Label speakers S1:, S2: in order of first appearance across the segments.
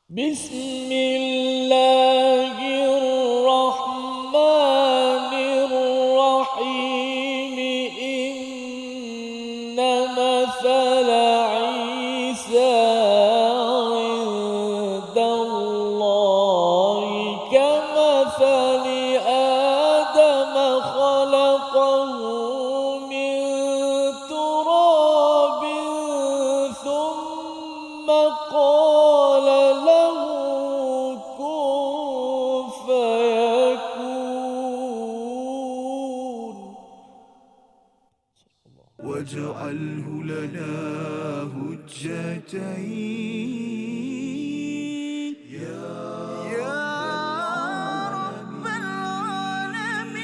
S1: بسم الله الرحمن الرحيم إن مثل عيسى عند الله كمثل آدم خلقه من تراب ثم قال له كن فيكون.
S2: واجعله لنا هجتين يا رب العالمين.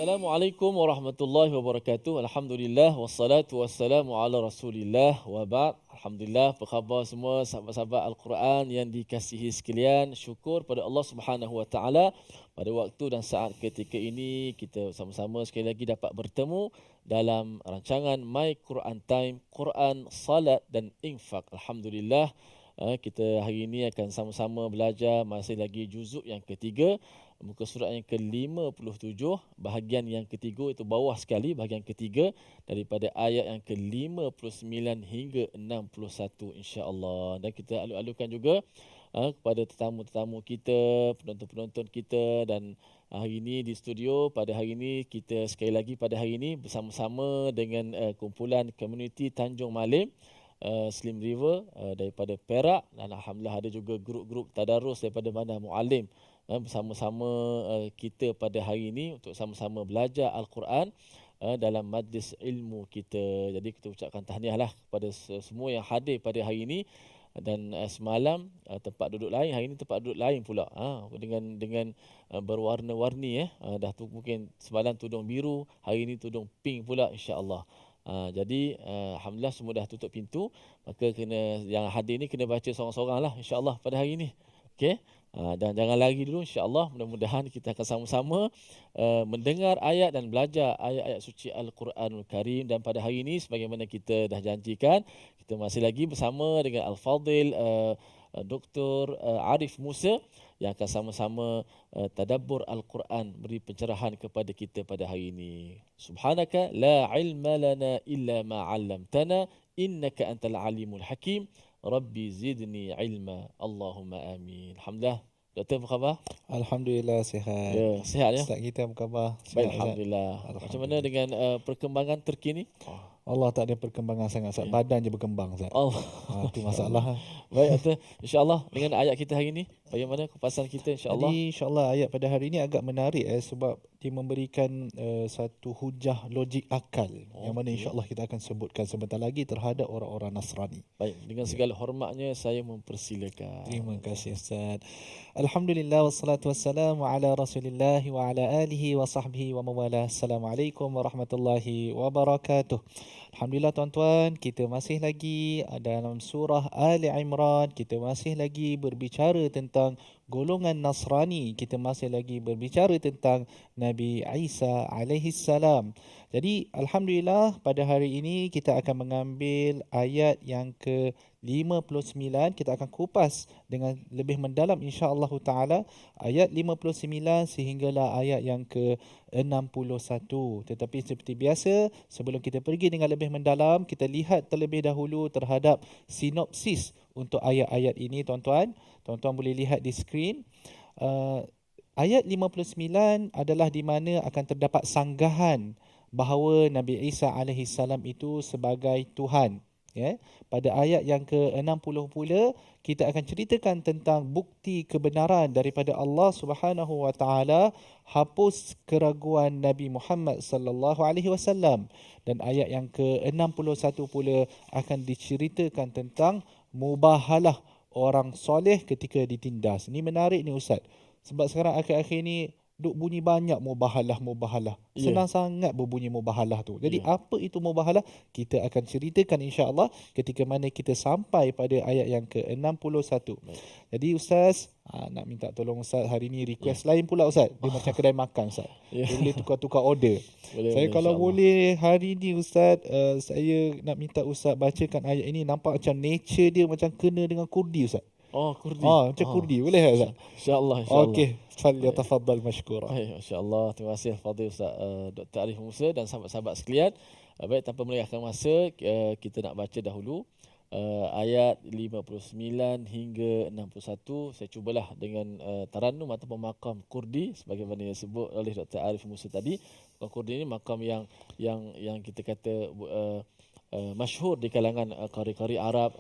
S1: Assalamualaikum warahmatullahi wabarakatuh. Alhamdulillah wassalatu wassalamu ala Rasulillah wa ba'd. Alhamdulillah, apa khabar semua sahabat-sahabat Al-Quran yang dikasihi sekalian. Syukur pada Allah Subhanahu wa taala pada waktu dan saat ketika ini kita sama-sama sekali lagi dapat bertemu dalam rancangan My Quran Time, Quran, Salat dan Infak. Alhamdulillah, kita hari ini akan sama-sama belajar masih lagi juzuk yang ketiga, muka surat yang ke-57, bahagian yang ketiga, itu bawah sekali, bahagian ketiga daripada ayat yang ke-59 hingga 61 insya-Allah. Dan kita alu-alukan juga kepada tetamu-tetamu kita, penonton-penonton kita, dan hari ini di studio pada hari ini kita sekali lagi pada hari ini bersama-sama dengan kumpulan komuniti Tanjung Malim, Slim River daripada Perak, dan alhamdulillah ada juga grup-grup tadarus daripada mana Mualim bersama-sama kita pada hari ini untuk sama-sama belajar Al-Quran dalam majlis ilmu kita. Jadi kita ucapkan tahniahlah kepada semua yang hadir pada hari ini. Dan semalam tempat duduk lain, hari ini tempat duduk lain pula, dengan berwarna-warni, dah tu mungkin semalam tudung biru, hari ini tudung pink pula insya-Allah. Jadi alhamdulillah semua dah tutup pintu, maka kena yang hadir ni kena baca seorang-seorang lah insya-Allah pada hari ini. Okey. Dan jangan lari dulu insya-Allah, mudah-mudahan kita akan sama-sama mendengar ayat dan belajar ayat-ayat suci Al-Quranul Karim. Dan pada hari ini sebagaimana kita dah janjikan, kita masih lagi bersama dengan Al-Fadil Dr. Arif Musa yang akan sama-sama tadabbur Al-Quran, beri pencerahan kepada kita pada hari ini. Subhanaka la ilma lana illa ma 'allamtana innaka antal alimul hakim. Rabbi zidni ilma. Allahumma amin. Alhamdulillah. Doktor, apa khabar?
S3: Alhamdulillah sihat.
S1: Ya, sihat ya?
S3: Ustaz kita apa khabar?
S1: Baik,
S3: Sihat, Ustaz?
S1: alhamdulillah. Macam mana dengan perkembangan terkini?
S3: Allah tak ada perkembangan sangat, Ustaz. Badan je berkembang, Ustaz.
S1: Allah.
S3: Itu masalah.
S1: Baik, Doktor. InsyaAllah dengan ayat kita hari ini, bagaimana kupasan kita insyaAllah?
S3: Jadi insyaAllah ayat pada hari ini agak menarik sebab dia memberikan satu hujah logik akal yang mana insyaAllah kita akan sebutkan sebentar lagi terhadap orang-orang Nasrani.
S1: Baik, dengan segala hormatnya saya mempersilakan.
S3: Terima kasih Ustaz. Alhamdulillah wassalatu wassalamu ala Rasulillah wa ala alihi wa sahbihi wa mawalah. Assalamualaikum warahmatullahi wabarakatuh. Alhamdulillah tuan-tuan, kita masih lagi dalam surah Ali Imran. Kita masih lagi berbicara tentang golongan Nasrani. Kita masih lagi berbicara tentang Nabi Isa alaihi salam. Jadi alhamdulillah pada hari ini kita akan mengambil ayat yang ke-59. Kita akan kupas dengan lebih mendalam insya-Allah taala ayat 59 sehinggalah ayat yang ke-61. Tetapi seperti biasa, sebelum kita pergi dengan lebih mendalam, kita lihat terlebih dahulu terhadap sinopsis untuk ayat-ayat ini tuan-tuan. Tuan-tuan boleh lihat di skrin. Ayat 59 adalah di mana akan terdapat sanggahan bahawa Nabi Isa alaihi salam itu sebagai Tuhan. Ya, pada ayat yang ke-60 pula kita akan ceritakan tentang bukti kebenaran daripada Allah Subhanahu wa taala, hapus keraguan Nabi Muhammad sallallahu alaihi wasallam. Dan ayat yang ke-61 pula akan diceritakan tentang mubahalah orang soleh ketika ditindas. Ini menarik ni Ustaz. Sebab sekarang akhir-akhir ni duk bunyi banyak mubahalah.
S1: Ya,
S3: Senang sangat berbunyi mubahalah tu. Jadi
S1: ya.
S3: apa itu mubahalah? Kita akan ceritakan insya-Allah ketika mana kita sampai pada ayat yang ke-61.
S1: Baik.
S3: Jadi Ustaz, nak minta tolong Ustaz hari ni
S1: Ya.
S3: request lain pula Ustaz. Dia macam kedai makan Ustaz.
S1: Ya.
S3: Dia boleh tukar-tukar order.
S1: Boleh,
S3: Saya
S1: boleh,
S3: kalau
S1: insya-Allah.
S3: boleh hari ni Ustaz, saya nak minta Ustaz bacakan ayat ini, nampak macam nature dia macam kena dengan Kurdi Ustaz.
S1: Oh, Kurdi.
S3: Macam Kurdi boleh tak Ustaz?
S1: Insya-Allah, insya-Allah.
S3: Okey,
S1: Baik.
S3: falyatafaddal mashkura.
S1: Baik, masya-Allah. Terima kasih Fadil Ustaz Dr. Arif Musa dan sahabat-sahabat sekalian. Baik, tanpa melengahkan masa, kita nak baca dahulu ayat 59 hingga 61. Saya cubalah dengan tarannum ataupun makam Kurdi sebagaimana yang disebut oleh Dr. Arif Musa tadi. Makam Kurdi ini makam yang kita kata masyhur di kalangan qari-qari Arab,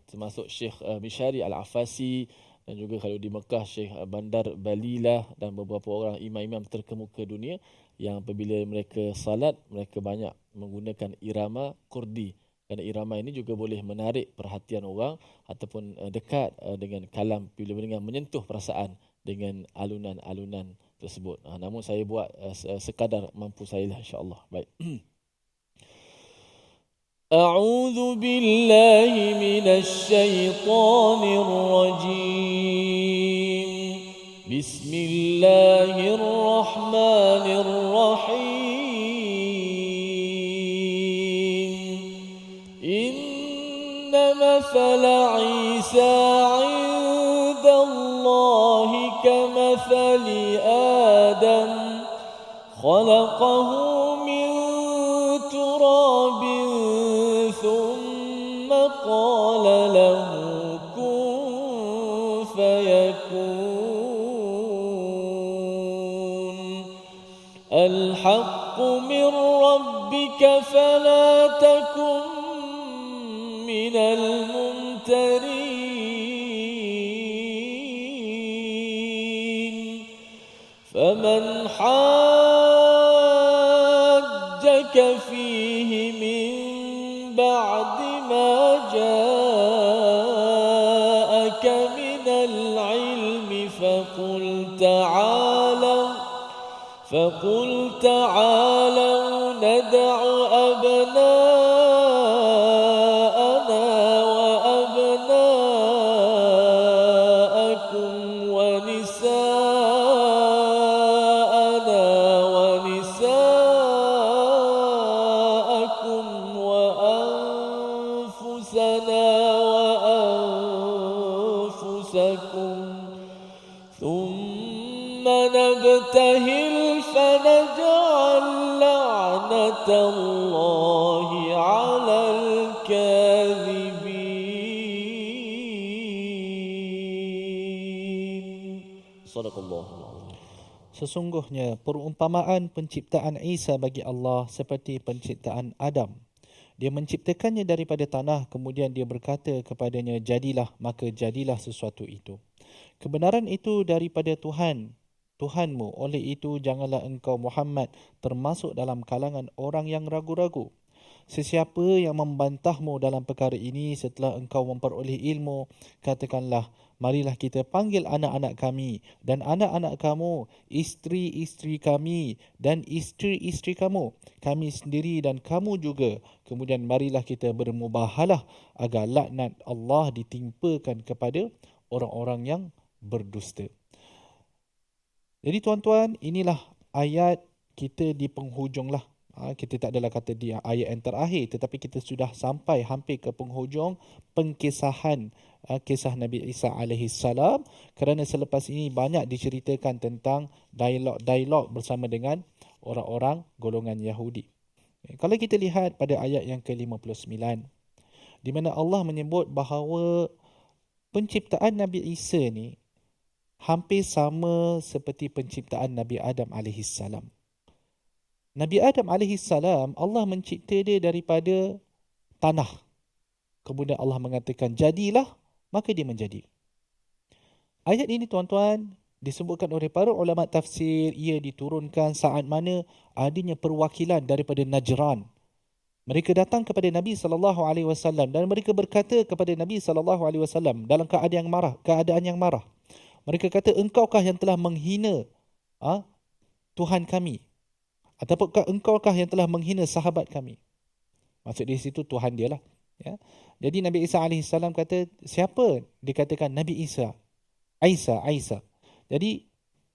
S1: termasuk Syekh Mishari Al-Afasi, dan juga kalau di Mekah Syekh Bandar Balilah dan beberapa orang imam-imam terkemuka dunia yang apabila mereka salat mereka banyak menggunakan irama Kurdi. Kerana irama ini juga boleh menarik perhatian orang ataupun dekat dengan kalam bila mendengar, menyentuh perasaan dengan alunan-alunan tersebut. Namun saya buat sekadar mampu saya lah, insya-Allah. Baik. أعوذ بالله من الشيطان الرجيم بسم الله الرحمن الرحيم إن مثل عيسى عند الله كمثل آدم خلقه من تراب ثم قال له كن فيكون الحق من ربك فلا تكن من الممترين فمن حاجك فيه من بعد ما جاءك من العلم فقل تعالوا ندع أبناءنا وأبناءكم ونساءنا ونساءكم وأنفسنا وأنفسكم ثم نبتهل فنجعل لعنة الله على الكاذبين. صدق الله العظيم.
S3: Sesungguhnya perumpamaan penciptaan Isa bagi Allah seperti penciptaan Adam. Dia menciptakannya daripada tanah, kemudian dia berkata kepadanya, jadilah, maka jadilah sesuatu itu. Kebenaran itu daripada Tuhanmu, oleh itu janganlah engkau Muhammad termasuk dalam kalangan orang yang ragu-ragu. Sesiapa yang membantahmu dalam perkara ini setelah engkau memperoleh ilmu, katakanlah, marilah kita panggil anak-anak kami dan anak-anak kamu, isteri-isteri kami dan isteri-isteri kamu, kami sendiri dan kamu juga. Kemudian marilah kita bermubahalah agar laknat Allah ditimpakan kepada orang-orang yang berdusta. Jadi tuan-tuan, inilah ayat kita di penghujung lah. Kita tak adalah kata di ayat yang terakhir, tetapi kita sudah sampai hampir ke penghujung pengkisahan kisah Nabi Isa alaihissalam, kerana selepas ini banyak diceritakan tentang dialog bersama dengan orang-orang golongan Yahudi. Kalau kita lihat pada ayat yang ke-59, di mana Allah menyebut bahawa penciptaan Nabi Isa ni hampir sama seperti penciptaan Nabi Adam alaihissalam. Nabi Adam alaihissalam, Allah mencipta dia daripada tanah. Kemudian Allah mengatakan, jadilah, maka dia menjadi. Ayat ini tuan-tuan, disebutkan oleh para ulama tafsir, ia diturunkan saat mana adanya perwakilan daripada Najran. Mereka datang kepada Nabi SAW dan mereka berkata kepada Nabi SAW dalam keadaan yang marah. Mereka kata, engkaukah yang telah menghina Tuhan kami, ataupun engkaukah yang telah menghina sahabat kami. Maksud di situ Tuhan dia lah. Ya. Jadi Nabi Isa AS kata, siapa? Dikatakan Nabi Isa. Isa. Jadi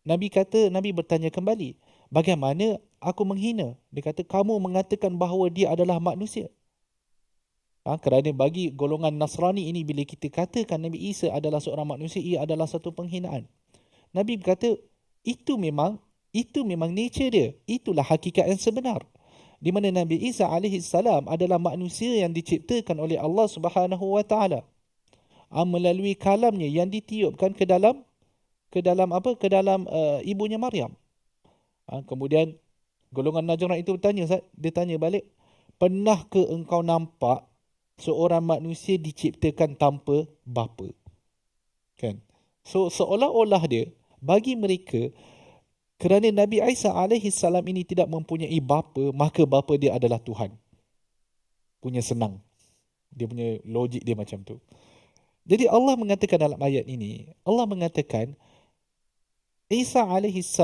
S3: Nabi bertanya kembali, bagaimana aku menghina? Dia kata, kamu mengatakan bahawa dia adalah manusia. Kerana bagi golongan Nasrani ini, bila kita katakan Nabi Isa adalah seorang manusia, ia adalah satu penghinaan. Nabi berkata, itu memang nature dia. Itulah hakikat yang sebenar. Di mana Nabi Isa AS adalah manusia yang diciptakan oleh Allah Subhanahu Wa Taala melalui kalamnya yang ditiupkan ke dalam ibunya Maryam. Kemudian golongan Najran itu dia tanya balik, pernah ke engkau nampak seorang manusia diciptakan tanpa bapa? Kan? So seolah-olah dia bagi mereka, kerana Nabi Isa AS ini tidak mempunyai bapa, maka bapa dia adalah Tuhan. Punya senang. Dia punya logik dia macam tu. Jadi Allah mengatakan dalam ayat ini, Allah mengatakan Isa AS,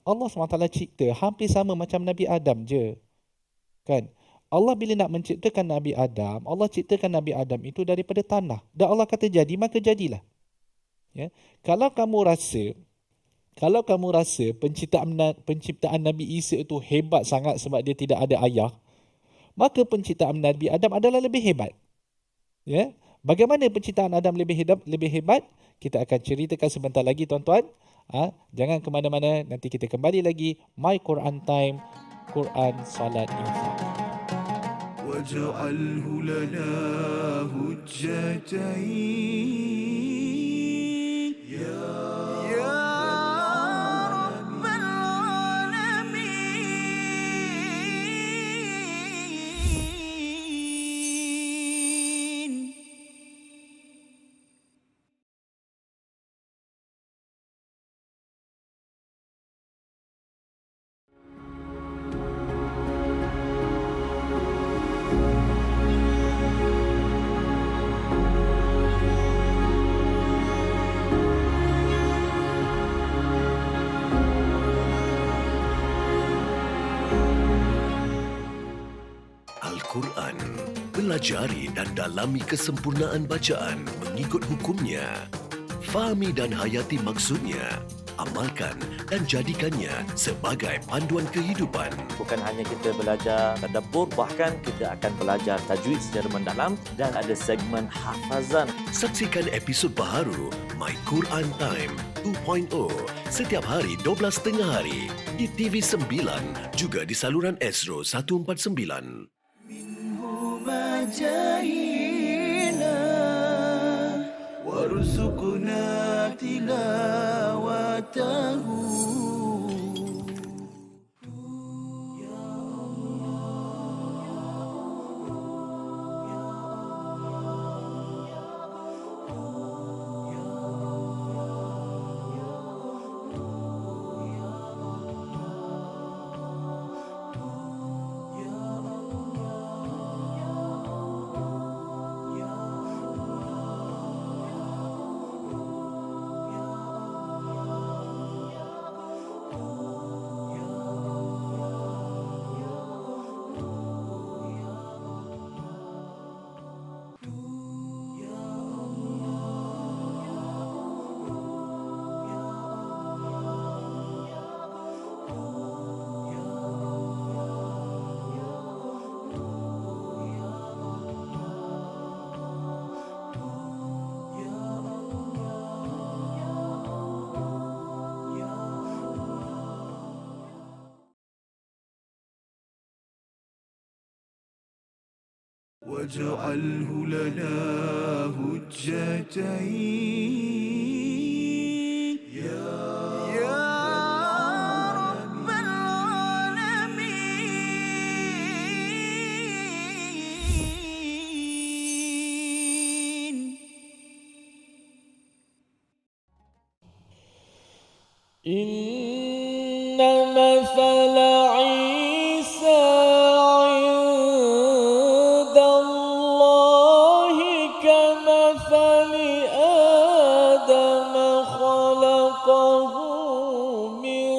S3: Allah SWT cipta hampir sama macam Nabi Adam je. Kan? Allah bila nak menciptakan Nabi Adam, Allah ciptakan Nabi Adam itu daripada tanah. Dan Allah kata jadi, maka jadilah. Ya? Kalau kamu rasa penciptaan Nabi Isa itu hebat sangat sebab dia tidak ada ayah, maka penciptaan Nabi Adam adalah lebih hebat. Ya? Bagaimana penciptaan Adam lebih hebat? Kita akan ceritakan sebentar lagi, tuan-tuan. Jangan ke mana-mana, nanti kita kembali lagi. My Quran Time, Quran, Salat, Infak.
S2: واجعله لنا هجتين يا رب العالمين.
S4: Al-Quran. Pelajari dan dalami kesempurnaan bacaan mengikut hukumnya. Fahami dan hayati maksudnya. Amalkan dan jadikannya sebagai panduan kehidupan.
S5: Bukan hanya kita belajar tadabbur, bahkan kita akan belajar tajwid secara mendalam dan ada segmen hafazan.
S4: Saksikan episod baharu My Quran Time 2.0 setiap hari 12.30 hari di TV9 juga di saluran Astro 149.
S2: جاهنا وارزقنا تلاوته. واجعله لنا هجتين يا رب العالمين.
S1: إن مثل عيسى عند الله كمثل آدم خلقه من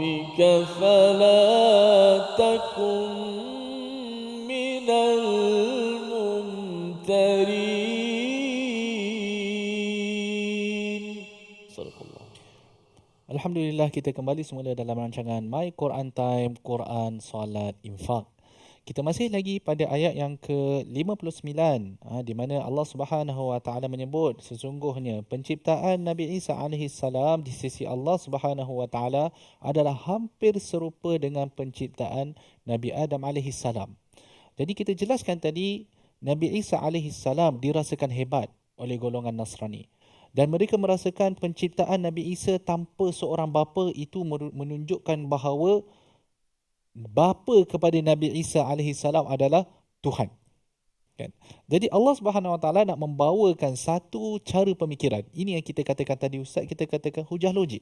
S1: ربك فلا تكن من الممترين. صدق الله.
S3: Alhamdulillah, kita kembali semula dalam rancangan My Quran Time, Quran, Salat, Infak. Kita masih lagi pada ayat yang ke-59 di mana Allah Subhanahu Wa Taala menyebut sesungguhnya penciptaan Nabi Isa alaihi salam di sisi Allah Subhanahu Wa Taala adalah hampir serupa dengan penciptaan Nabi Adam alaihi salam. Jadi kita jelaskan tadi Nabi Isa alaihi salam dirasakan hebat oleh golongan Nasrani. Dan mereka merasakan penciptaan Nabi Isa tanpa seorang bapa itu menunjukkan bahawa bapa kepada Nabi Isa alaihi salam adalah Tuhan. Kan? Jadi Allah Subhanahu Wa Taala nak membawakan satu cara pemikiran. Ini yang kita katakan tadi Ustaz, kita katakan hujah logik.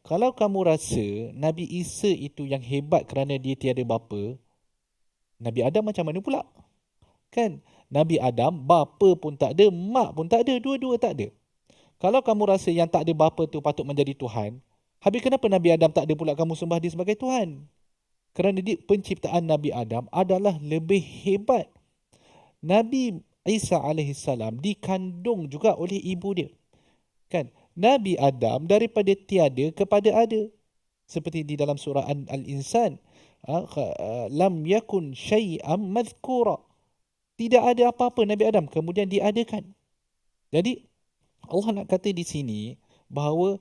S3: Kalau kamu rasa Nabi Isa itu yang hebat kerana dia tiada bapa, Nabi Adam macam mana pula? Kan? Nabi Adam bapa pun tak ada, mak pun tak ada, dua-dua tak ada. Kalau kamu rasa yang tak ada bapa tu patut menjadi Tuhan, habis kenapa Nabi Adam tak ada pula kamu sembah dia sebagai Tuhan? Kerana penciptaan Nabi Adam adalah lebih hebat. Nabi Isa AS dikandung juga oleh ibu dia. Kan? Nabi Adam daripada tiada kepada ada. Seperti di dalam surah Al-Insan. Lam yakun syai'am madhkura. Tidak ada apa-apa Nabi Adam, kemudian diadakan. Jadi, Allah nak kata di sini bahawa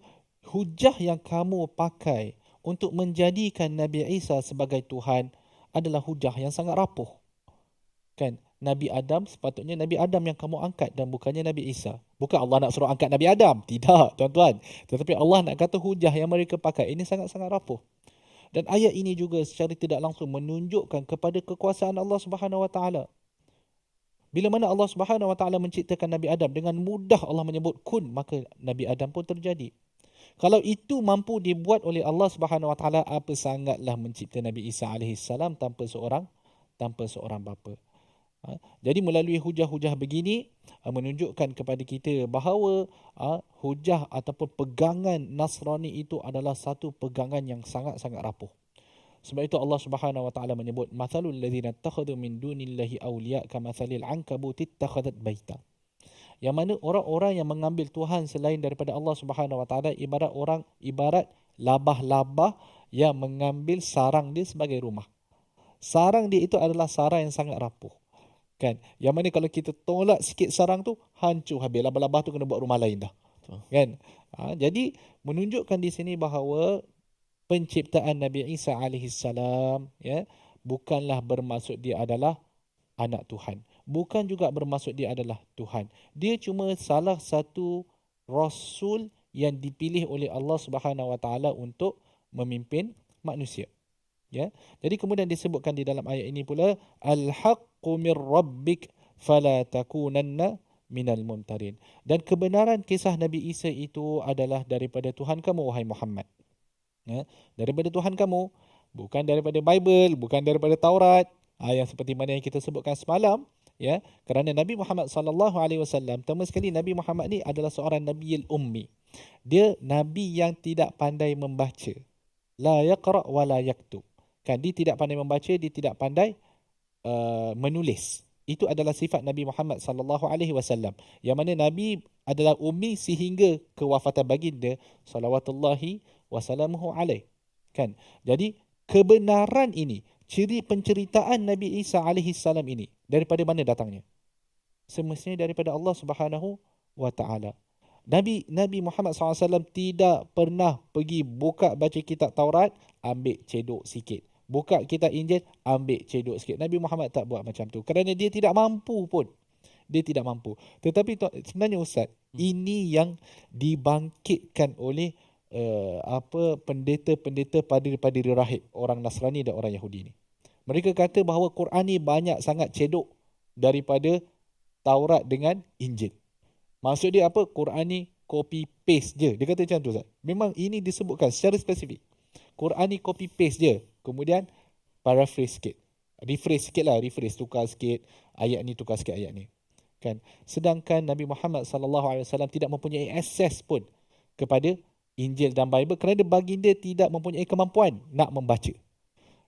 S3: hujah yang kamu pakai untuk menjadikan Nabi Isa sebagai Tuhan adalah hujah yang sangat rapuh. Kan? Nabi Adam sepatutnya Nabi Adam yang kamu angkat dan bukannya Nabi Isa. Bukan Allah nak suruh angkat Nabi Adam. Tidak, tuan-tuan. Tetapi Allah nak kata hujah yang mereka pakai ini sangat-sangat rapuh. Dan ayat ini juga secara tidak langsung menunjukkan kepada kekuasaan Allah Subhanahu Wa Taala. Bila mana Allah Subhanahu Wa Taala menciptakan Nabi Adam, dengan mudah Allah menyebut kun, maka Nabi Adam pun terjadi. Kalau itu mampu dibuat oleh Allah Subhanahu Wa Taala, apa sangatlah mencipta Nabi Isa alaihi salam tanpa seorang bapa. Jadi melalui hujah-hujah begini menunjukkan kepada kita bahawa hujah ataupun pegangan Nasrani itu adalah satu pegangan yang sangat-sangat rapuh. Sebab itu Allah Subhanahu Wa Taala menyebut mathalul ladzina ittakhadhu min dunillahi awliya kamathalil ankabuti ittakhadhat baita. Yang mana orang-orang yang mengambil Tuhan selain daripada Allah Subhanahu Wa Taala ibarat labah-labah yang mengambil sarang dia sebagai rumah. Sarang dia itu adalah sarang yang sangat rapuh. Kan? Yang mana kalau kita tolak sikit sarang tu, hancur habis. Labah-labah tu kena buat rumah lain dah. Kan? Jadi menunjukkan di sini bahawa penciptaan Nabi Isa alaihi salam bukanlah bermaksud dia adalah anak Tuhan. Bukan juga bermaksud dia adalah Tuhan. Dia cuma salah satu rasul yang dipilih oleh Allah Subhanahu Wa Taala untuk memimpin manusia. Ya. Jadi kemudian disebutkan di dalam ayat ini pula al-haqqu mir rabbik fala takunanna minal mumtarin. Dan kebenaran kisah Nabi Isa itu adalah daripada Tuhan kamu wahai Muhammad. Ya, daripada Tuhan kamu, bukan daripada Bible, bukan daripada Taurat, yang seperti mana yang kita sebutkan semalam, ya, kerana Nabi Muhammad sallallahu alaihi wasallam, pertama sekali Nabi Muhammad ni adalah seorang nabiyil ummi. Dia nabi yang tidak pandai membaca. La yaqra wa la yaktub. Kan, dia tidak pandai membaca, dia tidak pandai menulis. Itu adalah sifat Nabi Muhammad sallallahu alaihi wasallam. Yang mana Nabi adalah ummi sehingga kewafatan baginda salawatullahi wassalamuhu alaih. Kan? Jadi kebenaran ini, ciri penceritaan Nabi Isa alaihi salam ini daripada mana datangnya? Semestinya daripada Allah Subhanahu Wa Taala. Nabi Muhammad SAW tidak pernah pergi buka baca kitab Taurat, ambil cedok sikit. Buka kitab Injil, ambil cedok sikit. Nabi Muhammad tak buat macam tu. Kerana dia tidak mampu pun. Dia tidak mampu. Tetapi sebenarnya Ustaz, ini yang dibangkitkan oleh pendeta-pendeta padri-padri rahib, orang Nasrani dan orang Yahudi ni. Mereka kata bahawa Quran ni banyak sangat cedok daripada Taurat dengan Injil. Maksud dia apa? Quran ni copy paste je. Dia kata macam tu Ustaz. Memang ini disebutkan secara spesifik. Quran ni copy paste je. Kemudian paraphrase sikit. Rephrase sikit lah. Rephrase, tukar sikit. Ayat ni tukar sikit ayat ni. Kan? Sedangkan Nabi Muhammad SAW tidak mempunyai akses pun kepada Injil dan Bible kerana baginda tidak mempunyai kemampuan nak membaca.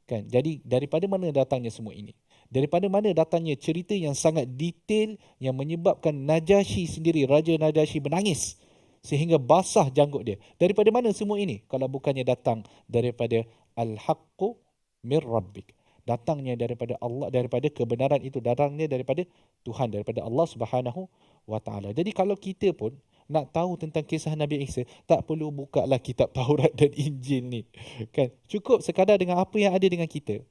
S3: Kan? Jadi daripada mana datangnya semua ini? Daripada mana datangnya cerita yang sangat detail yang menyebabkan Najasyi sendiri, Raja Najasyi menangis sehingga basah janggut dia. Daripada mana semua ini? Kalau bukannya datang daripada Al-Haqqu mir Rabbik. Datangnya daripada Allah, daripada kebenaran itu, datangnya daripada Tuhan, daripada Allah Subhanahu wa taala. Jadi kalau kita pun nak tahu tentang kisah Nabi Isa, tak perlu buka lah kitab Taurat dan Injil ni. Kan? Cukup sekadar dengan apa yang ada dengan kita.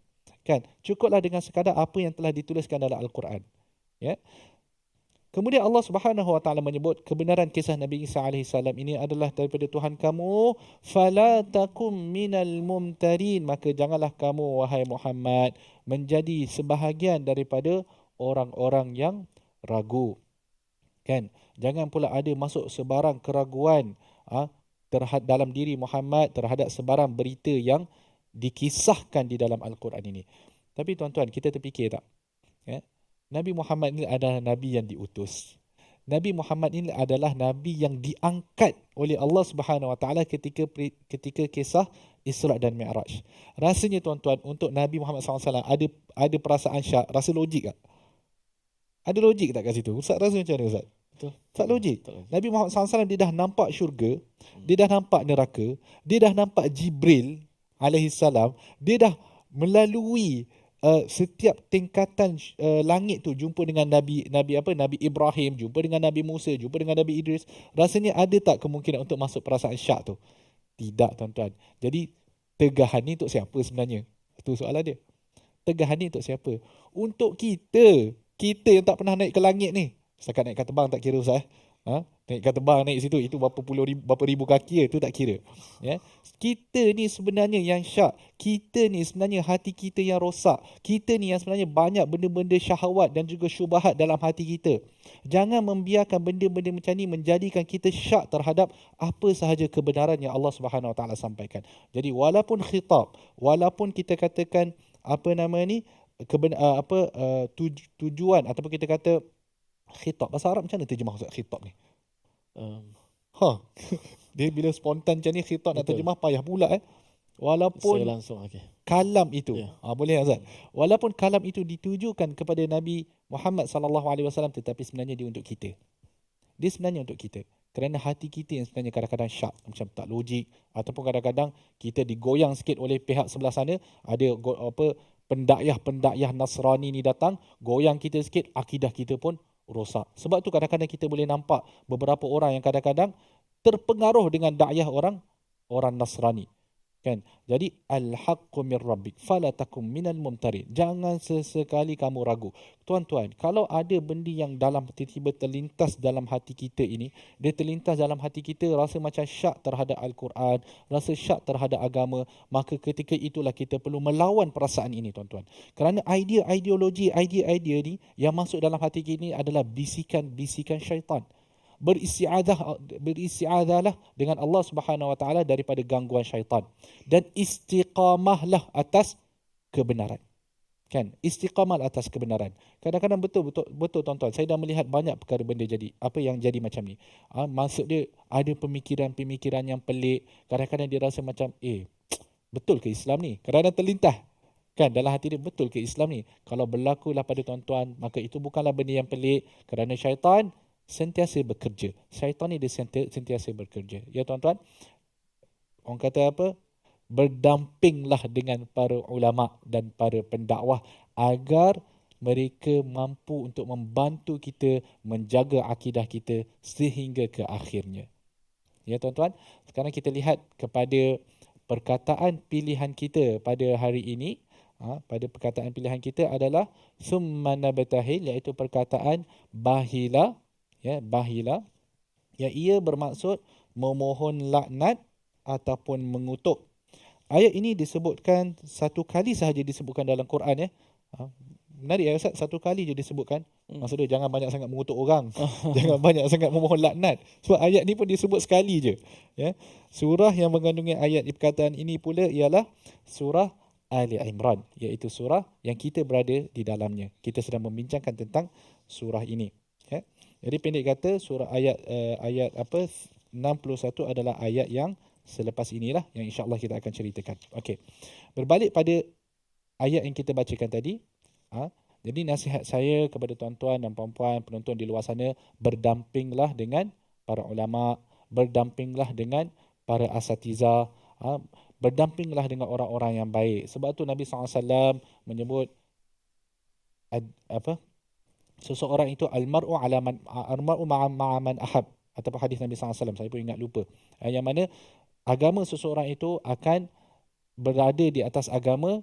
S3: Kan? Cukuplah dengan sekadar apa yang telah dituliskan dalam Al-Quran. Ya. Kemudian Allah Subhanahu wa taala menyebut kebenaran kisah Nabi Isa alaihi salam ini adalah daripada Tuhan kamu, fala takum minal mumtarin, maka janganlah kamu wahai Muhammad menjadi sebahagian daripada orang-orang yang ragu. Kan? Jangan pula ada masuk sebarang keraguan terhadap dalam diri Muhammad terhadap sebarang berita yang dikisahkan di dalam Al-Quran ini. Tapi tuan-tuan, kita terfikir tak? Ya? Nabi Muhammad ini adalah Nabi yang diutus. Nabi Muhammad ini adalah Nabi yang diangkat oleh Allah Subhanahu Wa Taala ketika kisah Isra dan Mi'raj. Rasanya tuan-tuan, untuk Nabi Muhammad SAW ada perasaan syak, rasa logik tak? Ada logik tak kat situ? Ustaz rasa macam mana Ustaz?
S1: Betul.
S3: Tak logik.
S1: Betul.
S3: Nabi Muhammad SAW dia dah nampak syurga, dia dah nampak neraka, dia dah nampak Jibril alaihi salam, dia dah melalui setiap tingkatan langit tu, jumpa dengan Nabi Ibrahim, jumpa dengan Nabi Musa, jumpa dengan Nabi Idris. Rasanya ada tak kemungkinan untuk masuk perasaan syak tu? Tidak tuan-tuan. Jadi tegahan ni untuk siapa sebenarnya? Itu soalan dia. Tegahan ni untuk siapa? Untuk kita yang tak pernah naik ke langit ni. Setakat naik kat tebang tak kira Ustaz. Naik kat tebang, naik situ, itu berapa ribu kaki, itu tak kira. Ya. Kita ni sebenarnya yang syak. Kita ni sebenarnya hati kita yang rosak. Kita ni yang sebenarnya banyak benda-benda syahwat dan juga syubhat dalam hati kita. Jangan membiarkan benda-benda macam ni menjadikan kita syak terhadap apa sahaja kebenaran yang Allah Subhanahu Wa Taala sampaikan. Jadi walaupun khitab, walaupun kita katakan tujuan ataupun kita kata khitab. Bahasa Arab macam mana terjemah khitab ni? Dia bila spontan macam ni khitab nak terjemah payah pula Walaupun
S1: Saya langsung
S3: kalam itu. Boleh Azad. Walaupun kalam itu ditujukan kepada Nabi Muhammad sallallahu alaihi wasallam, tetapi sebenarnya dia untuk kita. Dia sebenarnya untuk kita. Kerana hati kita yang sebenarnya kadang-kadang syak, macam tak logik, ataupun kadang-kadang kita digoyang sikit oleh pihak sebelah sana, ada pendakyah Nasrani ni datang, goyang kita sikit, akidah kita pun rosak. Sebab tu kadang-kadang kita boleh nampak beberapa orang yang kadang-kadang terpengaruh dengan dakwah orang Nasrani. Kan? Jadi al-haqqu mir rabbik fala takum minal mumtarin. Jangan sesekali kamu ragu. Tuan-tuan, kalau ada benda yang dalam tiba-tiba terlintas dalam hati kita ini, dia terlintas dalam hati kita rasa macam syak terhadap Al-Quran, rasa syak terhadap agama, maka ketika itulah kita perlu melawan perasaan ini tuan-tuan. Kerana ideologi ni yang masuk dalam hati kita ini adalah bisikan-bisikan syaitan. Beristi'adzahlah dengan Allah Subhanahu Wa Taala daripada gangguan syaitan, dan istiqamahlah atas kebenaran. Kan? Istiqamah atas kebenaran. Kadang-kadang betul tuan-tuan, saya dah melihat banyak perkara benda jadi apa yang jadi macam ni. Maksud dia ada pemikiran yang pelik. Kadang-kadang dia rasa macam betul ke Islam ni? Kadang-kadang terlintas kan dalam hati dia, betul ke Islam ni? Kalau berlakulah pada tuan-tuan, maka itu bukanlah benda yang pelik, kerana syaitan sentiasa bekerja. Syaitan ni dia sentiasa bekerja. Ya tuan-tuan, orang kata apa? Berdampinglah dengan para ulama dan para pendakwah agar mereka mampu untuk membantu kita menjaga akidah kita sehingga ke akhirnya. Ya tuan-tuan, sekarang kita lihat kepada perkataan pilihan kita pada hari ini. Pada perkataan pilihan kita adalah summa nabtahil, iaitu perkataan bahila. Ya, bahila, ya, ia bermaksud memohon laknat ataupun mengutuk. Ayat ini disebutkan satu kali sahaja disebutkan dalam Quran. Menarik ya Ustaz, satu kali je disebutkan. Maksudnya jangan banyak sangat mengutuk orang. Jangan banyak sangat memohon laknat. Sebab ayat ni pun disebut sekali je. Ya. Surah yang mengandungi ayat perkataan ini pula ialah surah Ali Imran, iaitu surah yang kita berada di dalamnya. Kita sedang membincangkan tentang surah ini. Ya. Jadi pendek kata, surah ayat 61 adalah ayat yang selepas inilah yang insya-Allah kita akan ceritakan. Okey. Berbalik pada ayat yang kita bacakan tadi, jadi nasihat saya kepada tuan-tuan dan puan-puan penonton di luar sana, berdampinglah dengan para ulama, berdampinglah dengan para asatizah, berdampinglah dengan orang-orang yang baik. Sebab tu Nabi SAW menyebut seseorang itu almar'u ma'a man ahab, ataupun hadis Nabi SAW, saya pun ingat lupa, yang mana agama seseorang itu akan berada di atas agama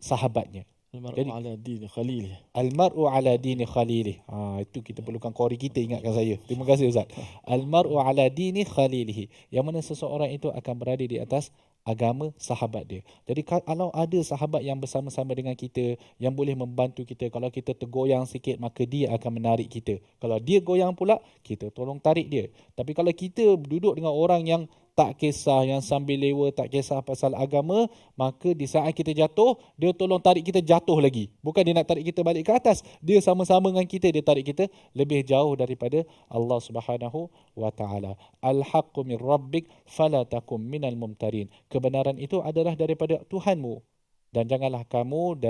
S3: sahabatnya.
S1: Al-mar'u ala dini khalilih.
S3: Al-mar'u ala dini khalilih. Itu kita perlukan qori kita ingatkan saya. Terima kasih Ustaz. Al-mar'u ala dini khalilih. Yang mana seseorang itu akan berada di atas agama sahabat dia. Jadi kalau ada sahabat yang bersama-sama dengan kita, yang boleh membantu kita, kalau kita tergoyang sikit, maka dia akan menarik kita. Kalau dia goyang pula, kita tolong tarik dia. Tapi kalau kita duduk dengan orang yang tak kisah, yang sambil lewa, tak kisah pasal agama, maka di saat kita jatuh, dia tolong tarik kita jatuh lagi. Bukan dia nak tarik kita balik ke atas, dia sama-sama dengan kita, dia tarik kita lebih jauh daripada Allah Subhanahu wa taala. Al-haqqu min rabbik fala takum minal mumtarin. Kebenaran itu adalah daripada Tuhanmu, dan janganlah kamu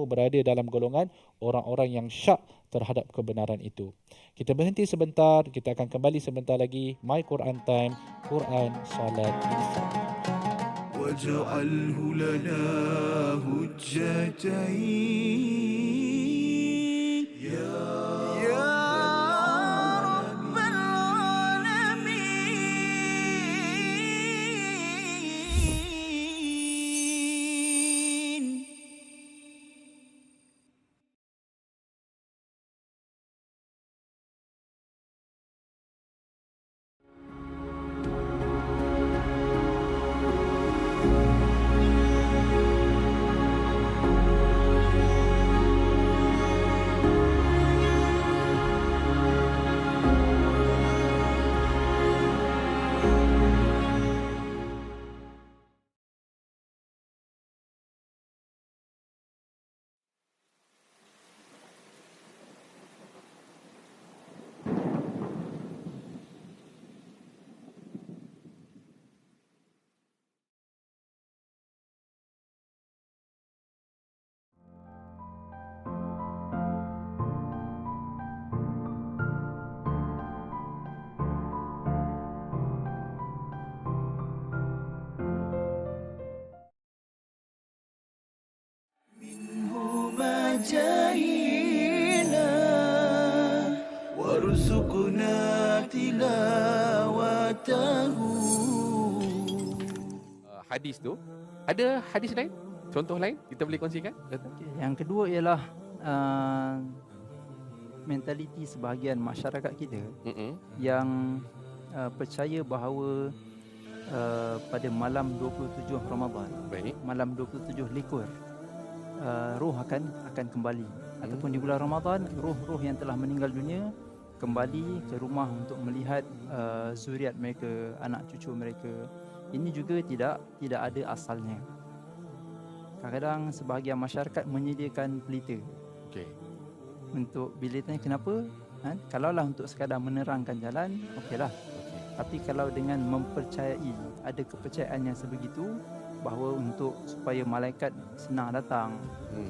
S3: berada dalam golongan orang-orang yang syak terhadap kebenaran itu. Kita berhenti sebentar, kita akan kembali sebentar lagi. My Quran Time, Quran, Salat, Infak.
S2: واجعله لنا هجتين يا رب العالمين. جاهنا وارزقنا تلاوته.
S6: Hadis tu, ada hadis lain? Contoh lain kita boleh kongsikan?
S7: Yang kedua ialah mentaliti sebahagian masyarakat kita yang percaya bahawa pada malam 27 Ramadan, malam 27 likur, roh akan kembali, ataupun di bulan Ramadan roh-roh yang telah meninggal dunia kembali ke rumah untuk melihat zuriat mereka, anak cucu mereka. Ini juga tidak ada asalnya. Kadang-kadang sebahagian masyarakat menyediakan pelita. Untuk bila tanya kenapa, kalaulah untuk sekadar menerangkan jalan, okeylah. Tapi kalau dengan mempercayai, ada kepercayaan yang sebegitu bahawa untuk supaya malaikat senang datang,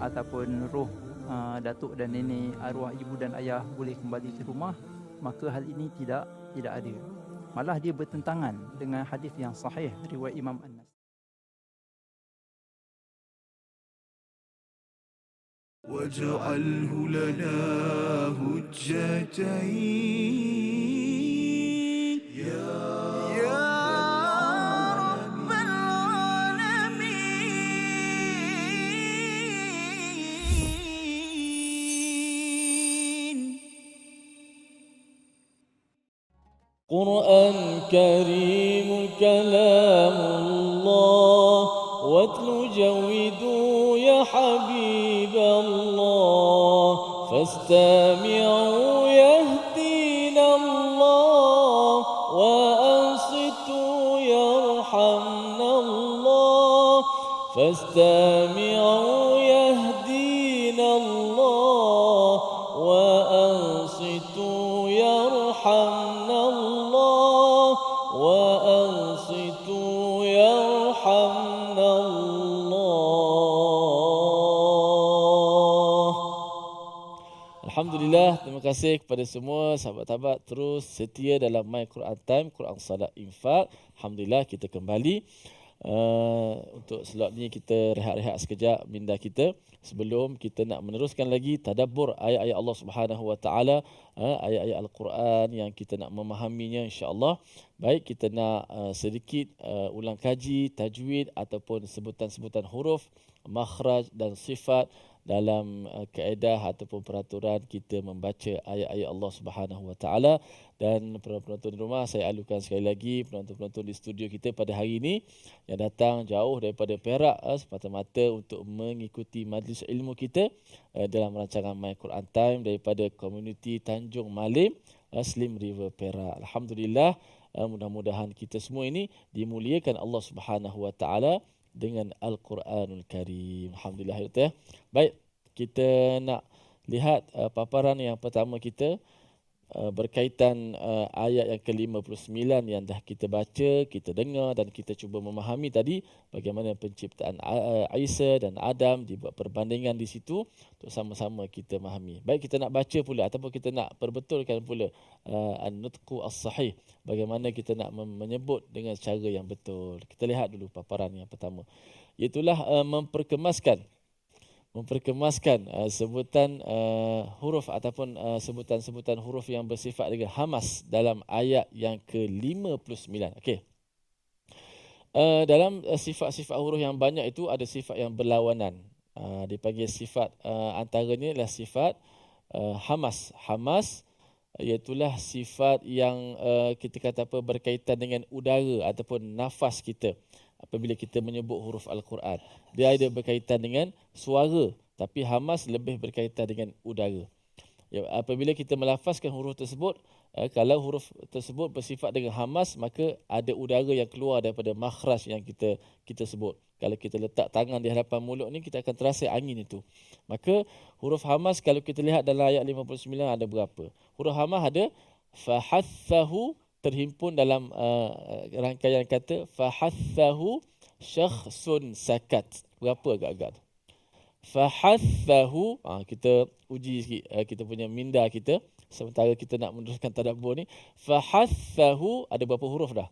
S7: ataupun roh datuk dan nenek, arwah ibu dan ayah boleh kembali ke rumah, maka hal ini tidak ada. Malah dia bertentangan dengan hadis yang sahih riwayat Imam An-Nasai.
S2: واجعله لنا هجتين يا رب العالمين.
S1: قرآن كريم كلام الله واتل جودوا يا حبيب الله فاستمعوا يهدينا الله وأنصتوا يرحمنا الله فاستمعوا يهدينا الله وأنصتوا يرحمنا الله وارحمنا الله. Alhamdulillah, terima kasih kepada semua sahabat-sahabat terus setia dalam My Quran Time, Quran Salat Infak. Alhamdulillah kita kembali. Untuk slot ni kita rehat-rehat sekejap minda kita sebelum kita nak meneruskan lagi tadabbur ayat-ayat Allah Subhanahu Wa Taala, ayat-ayat Al-Quran yang kita nak memahaminya insya-Allah. Baik, kita nak sedikit ulang kaji tajwid ataupun sebutan-sebutan huruf, makhraj dan sifat dalam kaedah ataupun peraturan kita membaca ayat-ayat Allah Subhanahu Wa Taala. Dan penonton di rumah, saya alukan sekali lagi penonton-penonton di studio kita pada hari ini yang datang jauh daripada Perak semata-mata untuk mengikuti majlis ilmu kita dalam rancangan My Quran Time daripada komuniti Tanjung Malim, Slim River Perak. Alhamdulillah, mudah-mudahan kita semua ini dimuliakan Allah Subhanahu Wa Taala dengan Al-Quranul Karim. Alhamdulillah ya. Baik, kita nak lihat paparan yang pertama kita berkaitan ayat yang ke-59 yang dah kita baca, kita dengar dan kita cuba memahami tadi bagaimana penciptaan Isa dan Adam, dibuat perbandingan di situ untuk sama-sama kita memahami. Baik, kita nak baca pula ataupun kita nak perbetulkan pula an-nutqu as-sahih, bagaimana kita nak menyebut dengan cara yang betul. Kita lihat dulu paparan yang pertama, iaitulah memperkemaskan sebutan huruf ataupun sebutan-sebutan huruf yang bersifat dengan hamas dalam ayat yang ke-59. Okey. Dalam sifat-sifat huruf yang banyak itu ada sifat yang berlawanan. Dipanggil sifat antaranya adalah sifat hamas. Hamas iaitulah sifat yang kita kata apa berkaitan dengan udara ataupun nafas kita. Apabila kita menyebut huruf Al-Quran, dia ada berkaitan dengan suara, tapi hamas lebih berkaitan dengan udara. Ya, apabila kita melafazkan huruf tersebut, kalau huruf tersebut bersifat dengan hamas, maka ada udara yang keluar daripada makhraj yang kita sebut. Kalau kita letak tangan di hadapan mulut ni, kita akan terasa angin itu. Maka huruf hamas kalau kita lihat dalam ayat 59 ada berapa? Huruf hamas ada fahathahu, terhimpun dalam rangkaian kata fahathahu syakhsun sakat. Berapa agak-agak tu? Fahathahu, kita uji sikit kita punya minda kita sementara kita nak meneruskan tadabbur ni. Fahathahu ada berapa huruf dah?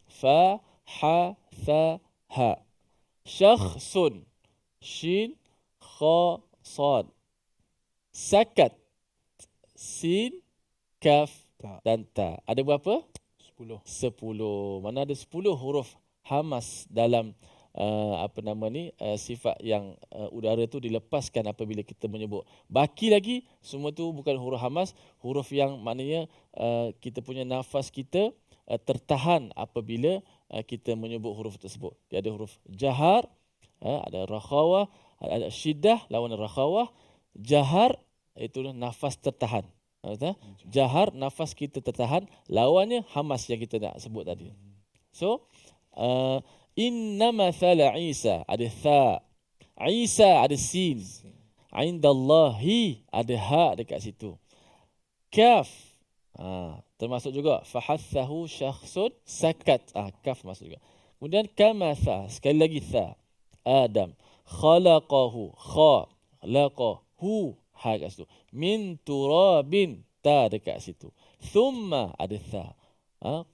S1: Fahathaha. Syakhsun, shin kha sad. Sakat, sin kaf dan ta. Ada berapa? 10. Mana ada 10 huruf hamas dalam sifat yang udara tu dilepaskan apabila kita menyebut. Baki lagi semua tu bukan huruf hamas, huruf yang maknanya kita punya nafas kita tertahan apabila kita menyebut huruf tersebut. Dia ada huruf jahar, ada rakhawah, ada syiddah lawan rakhawah. Jahar itu nafas tertahan. Jahar nafas kita tertahan, lawannya hamas yang kita nak sebut tadi. So inna mathala Isa ada tha, Isa ada sin, indallahi ada ha dekat situ. Kaf termasuk juga fahathahu syakhsun sakat, kaf masuk juga. Kemudian kamatha, sekali lagi tha, Adam, khalaqahu kha, laqahu ha dekat situ. Min turabin, ta dekat situ. Thumma ada tha.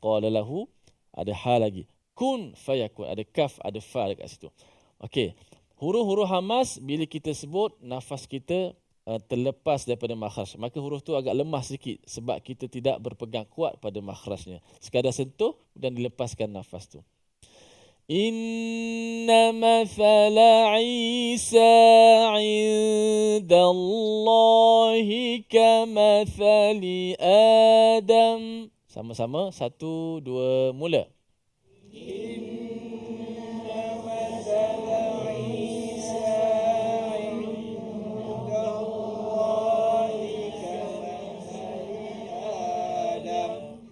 S1: Qala lahu ada ha lagi. Kun fayakun, ada kaf, ada fa dekat situ. Okey. Huruf-huruf hamas bila kita sebut nafas kita terlepas daripada makhraj, maka huruf tu agak lemah sikit sebab kita tidak berpegang kuat pada makhrajnya. Sekadar sentuh dan dilepaskan nafas tu. Inna mathala Isa indallahi kamathali Adam. Sama-sama, 1, 2, mula.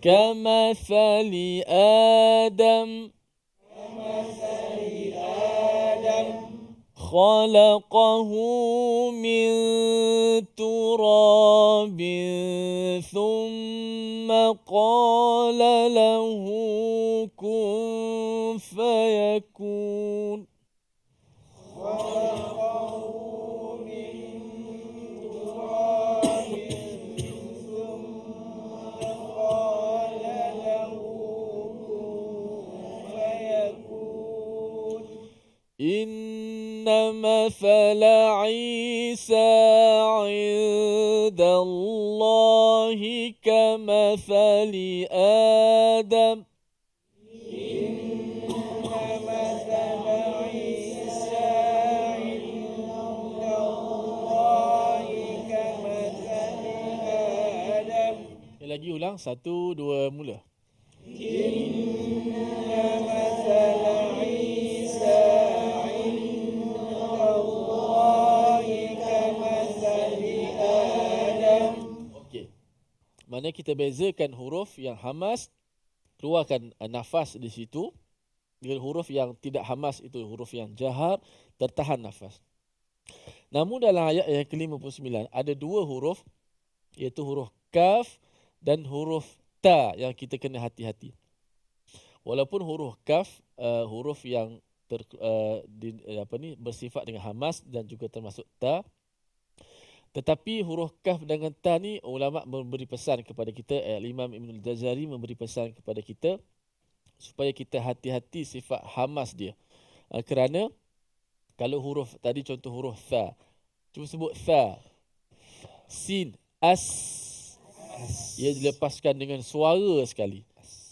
S1: Kamathali Adam. خلقه من تراب ثم قال له كن فيكون. يعلمون إن مثل عيسى عند الله كمثل آدم Lagi ulang, 1, 2, mula. Okey. Mana kita bezakan huruf yang hamas, keluarkan nafas di situ, dengan huruf yang tidak hamas, itu huruf yang jahar, tertahan nafas. Namun dalam ayat yang ke-59 ada 2 huruf, iaitu huruf kaf dan huruf ta yang kita kena hati-hati. Walaupun huruf kaf huruf yang bersifat dengan hamas dan juga termasuk ta, tetapi huruf kaf dengan ta ni ulama memberi pesan kepada kita, Imam Ibn al-Jazari memberi pesan kepada kita supaya kita hati-hati sifat hamas dia. Kerana kalau huruf tadi, contoh huruf tha, cuba sebut tha, sin, as, ia dilepaskan dengan suara sekali.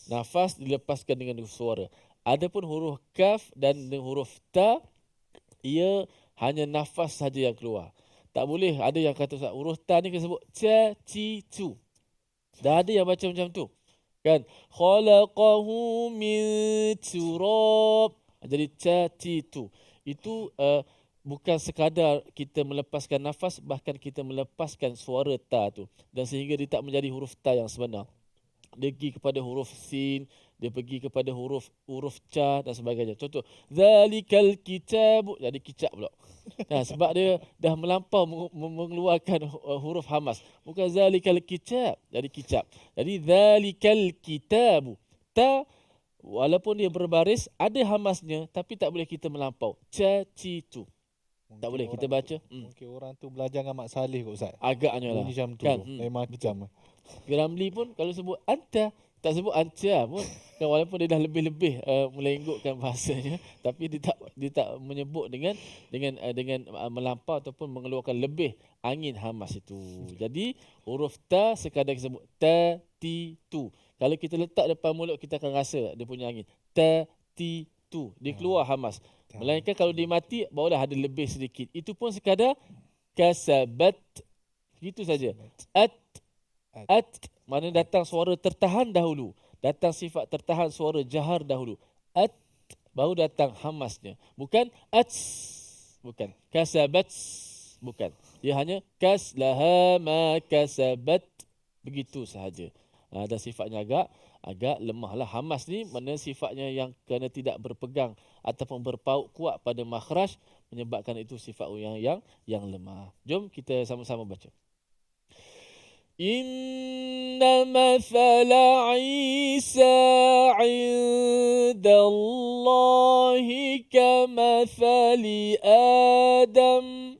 S1: Nafas dilepaskan dengan suara. Adapun huruf kaf dan huruf ta, ia hanya nafas saja yang keluar. Tak boleh ada yang kata huruf ta ni kena sebut ca, ci, cu. Dah ada yang baca macam tu. Kan? Khalaqahu min turab. Jadi ca, ci, tu. Itu bukan sekadar kita melepaskan nafas, bahkan kita melepaskan suara ta tu. Dan sehingga dia tak menjadi huruf ta yang sebenar. Dia pergi kepada huruf sin, dia pergi kepada huruf ca dan sebagainya. Contoh, zalikal kitab, jadi kicap pula. Nah, sebab dia dah melampau mengeluarkan huruf hamas. Bukan zalikal kitab, jadi kicap. Jadi zalikal kitab. Ta, walaupun dia berbaris, ada hamasnya, tapi tak boleh kita melampau. Ca, ci, tu. Tak boleh kita baca.
S3: Mungkin orang tu belajar dengan Mak Saleh kot Ustaz.
S1: Agaknya lah.
S3: Macam tu.
S1: Kan?
S3: Lain macam.
S1: Ramli pun kalau sebut anta, tak sebut anta pun. Kan, walaupun dia dah lebih-lebih melenggukkan bahasanya, tapi dia tak menyebut dengan melampau ataupun mengeluarkan lebih angin hamas itu. Jadi huruf ta sekadar kita sebut ta, ti, tu. Kalau kita letak depan mulut, kita akan rasa dia punya angin. Ta, ti, tu. Dia keluar hamas. Melainkan kalau dia mati, barulah ada lebih sedikit. Itu pun sekadar kasabat. Itu saja. At. Mana datang suara tertahan dahulu. Datang sifat tertahan suara jahar dahulu. At. Baru datang hamasnya. Bukan ats. Bukan. Kasabat. Bukan. Dia hanya kaslaha ma kasabat. Begitu sahaja. Dan sifatnya agak lemah lah. Hamas ni mana sifatnya yang kena tidak berpegang ataupun berpaut kuat pada makhraj, menyebabkan itu sifat yang lemah. Jom kita sama-sama baca. Inna mathala Isa 'inda Allahi kamathali Adam.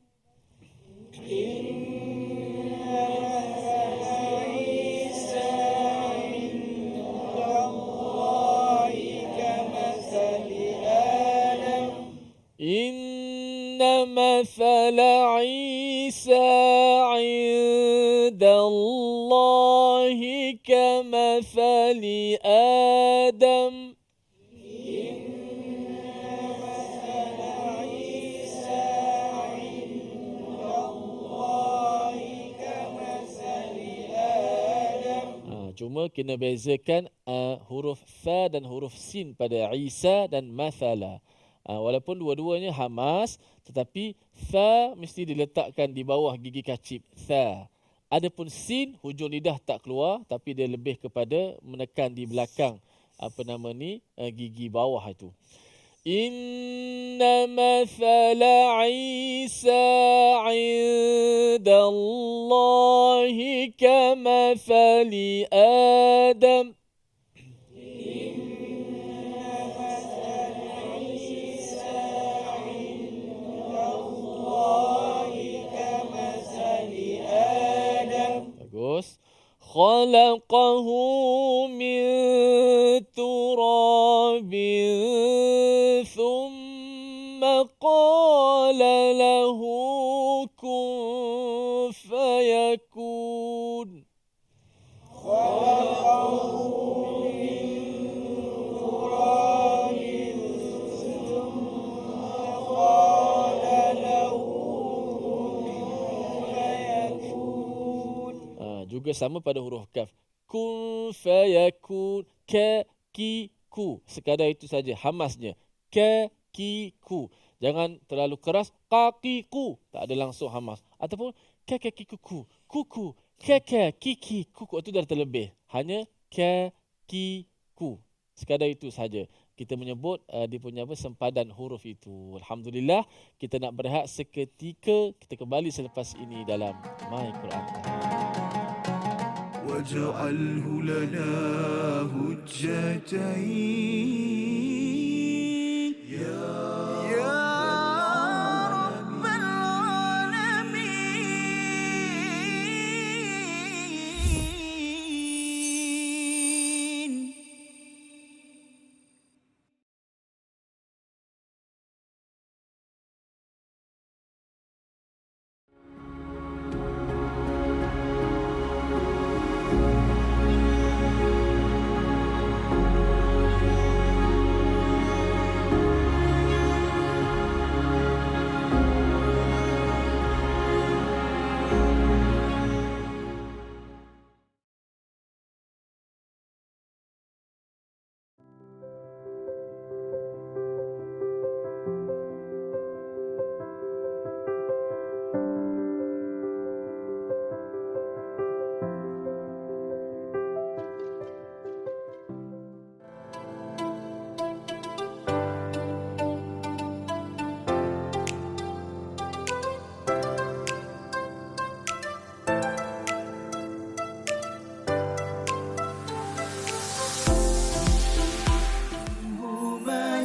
S1: إن مثل عيسى عند الله كمثل آدم. Cuma kena bezakan huruf fa dan huruf sin pada Isa dan mathala. Walaupun dua-duanya hamas, tetapi tha mesti diletakkan di bawah gigi kacip. Tha. Adapun sin, hujung lidah tak keluar, tapi dia lebih kepada menekan di belakang gigi bawah itu. Inna mathala Isa 'inda Allahi kamathali Adam. خلقه من تراب ثم قال له كن فيكون. Juga sama pada huruf kaf. Kun fayakun, ka ki ku. Sekadar itu saja hamasnya. Ka ki ku. Jangan terlalu keras. Kaki ku. Tak ada langsung hamas. Ataupun ka ki ku ku. Kuku. Ka kiki kuku. Itu dah terlebih. Hanya ka ki ku. Sekadar itu saja. Kita menyebut dia punya sempadan huruf itu. Alhamdulillah, kita nak berehat seketika. Kita kembali selepas ini dalam My Quran Time.
S2: واجعله لنا هجتين يا رب العالمين.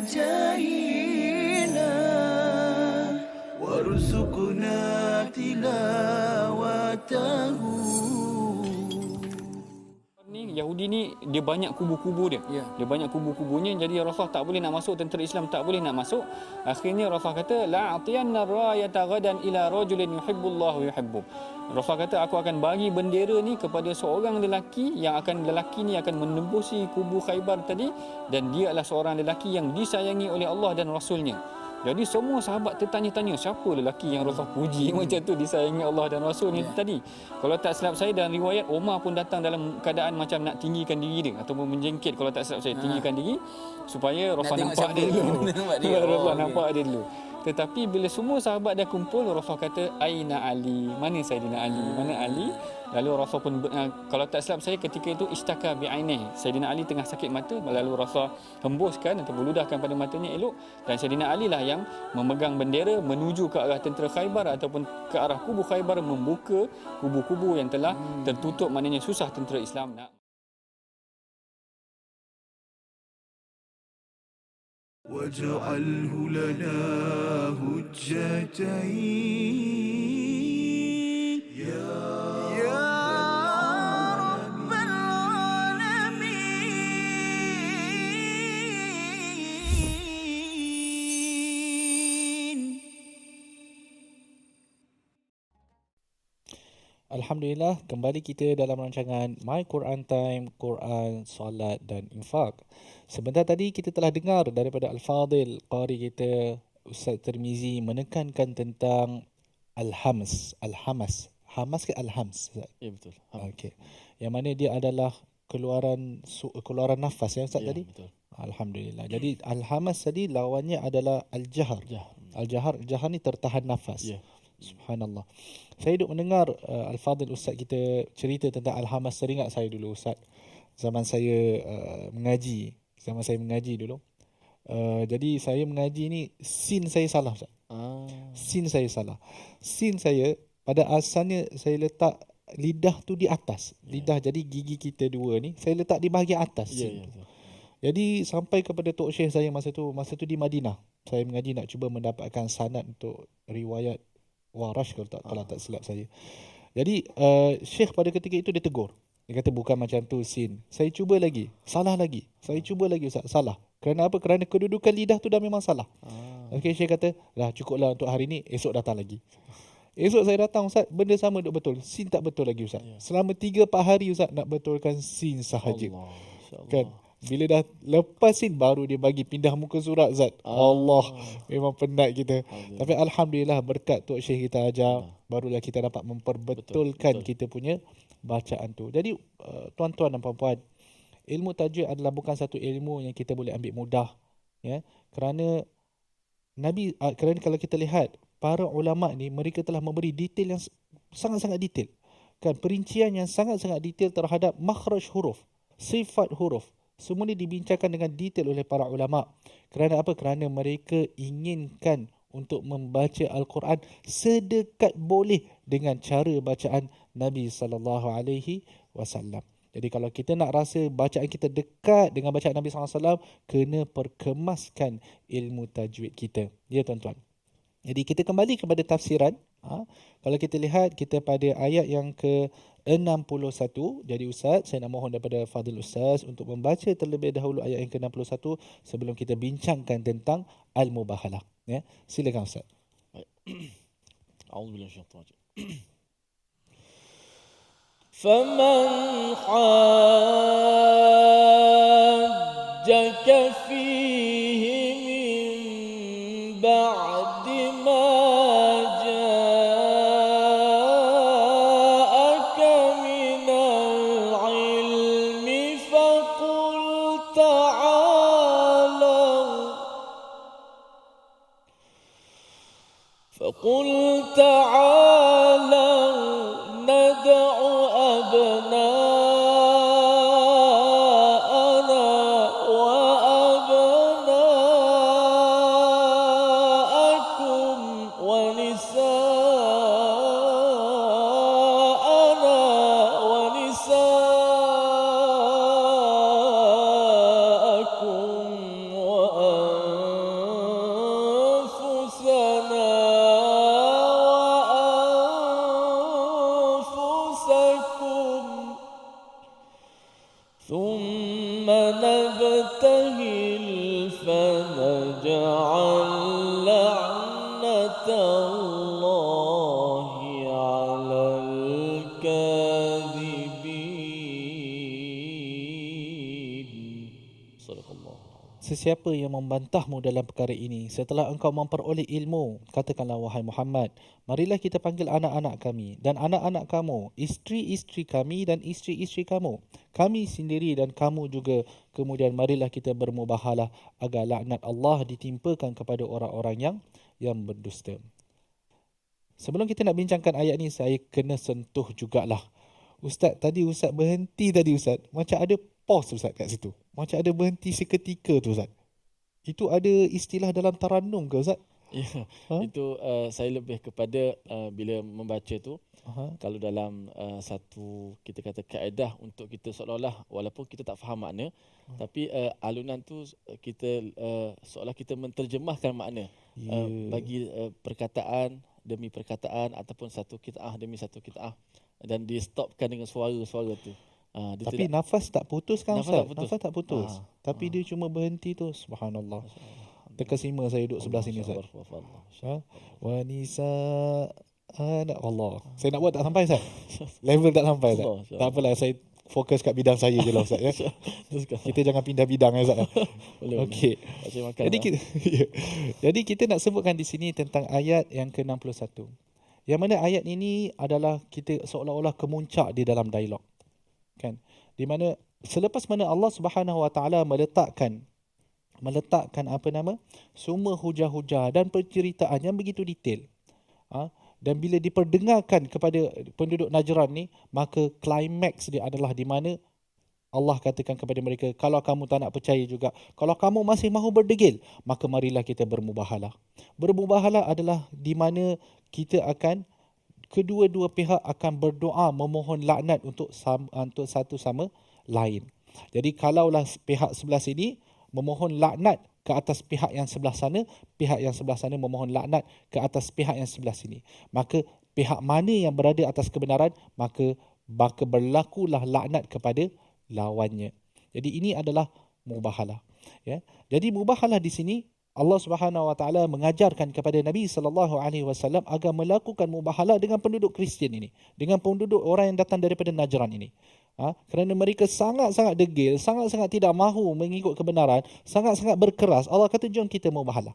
S2: جاهنا وارزقنا تلاوته.
S8: Yahudi ni dia banyak kubu-kubu dia. Dia banyak kubu-kubunya, jadi Rasulullah tak boleh nak masuk, tentera Islam tak boleh nak masuk. Akhirnya Rasulullah kata la atiyanna rayata ghadan ila rajulin yuhibbullahu yuhibbu. Rasulullah kata aku akan bagi bendera ni kepada seorang lelaki yang lelaki ni akan menembusi kubu Khaybar tadi, dan dia adalah seorang lelaki yang disayangi oleh Allah dan Rasulnya. Jadi semua sahabat tertanya-tanya siapa lelaki yang Rasulullah puji macam tu, disayangi Allah dan Rasulnya tadi. Kalau tak silap saya dalam riwayat, Umar pun datang dalam keadaan macam nak tinggikan diri dia ataupun menjengkit, kalau tak silap saya tinggikan diri supaya Rasulullah nampak dia dulu. Rasulullah nampak dia dulu. Tetapi bila semua sahabat dah kumpul, Rasulullah kata Aina Ali, mana Saidina Ali, mana Ali? Lalu Rasul pun kalau tak silap saya ketika itu istaka bi'ainih, Saidina Ali tengah sakit mata, lalu Rasul hembuskan atau beludahkan pada matanya elok, dan Saidina Ali lah yang memegang bendera menuju ke arah tentera Khaybar ataupun ke arah kubu Khaybar, membuka kubu-kubu yang telah tertutup, maknanya susah tentera Islam nak.
S2: واجعله لنا هجتين يا رب العالمين.
S3: Alhamdulillah, kembali kita dalam rancangan My Quran Time, Quran, Solat dan Infak. Sebentar tadi kita telah dengar daripada Al-Fadil, qari kita Ustaz Tirmizi menekankan tentang Al-Hams. Al-Hamas. Hamas ke Al-Hams?
S1: Ya, betul.
S3: Okey. Yang mana dia adalah keluaran nafas ya Ustaz tadi?
S1: Betul.
S3: Alhamdulillah. Jadi Al-Hamas tadi lawannya adalah Al-Jahar. Al-Jahar ni tertahan nafas.
S1: Ya.
S3: Subhanallah. Saya duduk mendengar Al-Fadil Ustaz kita cerita tentang Al-Hamas. Teringat saya dulu Ustaz, zaman saya mengaji. Zaman saya mengaji dulu. Jadi saya mengaji ni, sin saya salah Ustaz. Sin saya salah. Sin saya pada asalnya saya letak lidah tu di atas. Lidah, jadi gigi kita dua ni saya letak di bahagian atas. Jadi sampai kepada Tok Syekh saya masa tu di Madinah. Saya mengaji nak cuba mendapatkan sanad untuk riwayat Warash kalau tak silap saya. Jadi Syekh pada ketika itu dia tegur. Dia kata bukan macam tu sin. Saya cuba lagi. Salah lagi. Saya cuba lagi Ustaz. Salah. Kerana apa? Kerana kedudukan lidah tu dah memang salah. Okey, Syekh kata, dah cukuplah untuk hari ni, esok datang lagi. Esok saya datang Ustaz, benda sama duk betul. Sin tak betul lagi Ustaz. Selama 3-4 hari Ustaz nak betulkan sin sahaja.
S1: Allah. InsyaAllah.
S3: Kan? Bila dah lepas sin baru dia bagi pindah muka surat Ustaz. Allah, memang penat kita. Tapi alhamdulillah berkat Tok Syekh kita ajar, barulah kita dapat memperbetulkan kita punya bacaan tu. Jadi tuan-tuan dan puan-puan, ilmu tajwid adalah bukan satu ilmu yang kita boleh ambil mudah, ya. Kerana kerana kalau kita lihat para ulama ni, mereka telah memberi detail yang sangat-sangat detail. Kan, perincian yang sangat-sangat detail terhadap makhraj huruf, sifat huruf. Semua ini dibincangkan dengan detail oleh para ulama. Kerana apa? Kerana mereka inginkan untuk membaca Al-Quran sedekat boleh dengan cara bacaan Nabi SAW. Jadi kalau kita nak rasa bacaan kita dekat dengan bacaan Nabi SAW, kena perkemaskan ilmu tajwid kita. Ya tuan-tuan. Jadi kita kembali kepada tafsiran. Kalau kita lihat, kita pada ayat yang ke-61. Jadi Ustaz, saya nak mohon daripada Fadil Ustaz untuk membaca terlebih dahulu ayat yang ke-61 sebelum kita bincangkan tentang Al-Mubahalah. Ya, silakan Ustaz.
S1: A'udzubillahi minasyaitanir rajim. Faman hajjaka fihi min ba'di ma ja'aka minal ilmi faqul ta'alaw nad'u abna'ana wa abna'akum wa nisa'ana wa nisa'akum wa anfusana ثم نبتهل فنجعل لعنة الله على الكاذبين. صدق الله.
S3: Sesiapa yang membantahmu dalam perkara ini setelah engkau memperoleh ilmu, katakanlah wahai Muhammad, marilah kita panggil anak-anak kami dan anak-anak kamu, isteri-isteri kami dan isteri-isteri kamu, kami sendiri dan kamu juga. Kemudian marilah kita bermubahalah agar laknat Allah ditimpakan kepada orang-orang yang berdusta. Sebelum kita nak bincangkan ayat ni, saya kena sentuh jugalah. Ustaz, tadi Ustaz berhenti tadi Ustaz. Macam ada pause Ustaz kat situ. Macam ada berhenti seketika tu Ustaz. Itu ada istilah dalam tarannum ke Ustaz?
S1: Ya, itu saya lebih kepada bila membaca tu, kalau dalam satu kita kata kaedah untuk kita seolah-olah walaupun kita tak faham makna, tapi alunan tu kita seolah kita menterjemahkan makna bagi perkataan demi perkataan ataupun satu qitaah demi satu qitaah, dan di-stopkan dengan suara-suara tu.
S3: Tapi nafas tak putus kan Ustaz? Nafas tak putus. Tapi dia cuma berhenti tu. Subhanallah. Terkesima saya duduk sebelah sini Ustaz. Wanisa Allah. Saya nak buat tak sampai Ustaz. Level tak sampai Ustaz. Tak apalah, saya fokus kat bidang saya je lah Ustaz ya. Kita jangan pindah bidang ya Ustaz. Okey. Jadi kita nak sebutkan di sini tentang ayat yang ke-61. Yang mana ayat ini adalah kita seolah-olah kemuncak di dalam dialog. Kan? Di mana selepas mana Allah Subhanahu Wa Taala meletakkan sumber hujah-hujah dan penceritaan yang begitu detail. Dan bila diperdengarkan kepada penduduk Najran ni, maka klimaks dia adalah di mana Allah katakan kepada mereka, kalau kamu tak nak percaya juga, kalau kamu masih mahu berdegil, maka marilah kita bermubahalah. Bermubahalah adalah di mana kita akan kedua-dua pihak akan berdoa memohon laknat untuk satu sama lain. Jadi kalaulah pihak sebelah sini memohon laknat ke atas pihak yang sebelah sana, pihak yang sebelah sana memohon laknat ke atas pihak yang sebelah sini, maka pihak mana yang berada atas kebenaran, maka maka berlakulah laknat kepada lawannya. Jadi ini adalah mubahalah. Ya. Jadi mubahalah di sini Allah Subhanahu Wa Taala mengajarkan kepada Nabi sallallahu alaihi wasallam agar melakukan mubahalah dengan penduduk Kristian ini, dengan penduduk orang yang datang daripada Najran ini. Kerana mereka sangat-sangat degil, sangat-sangat tidak mahu mengikut kebenaran, sangat-sangat berkeras. Allah kata jom kita mubahalah.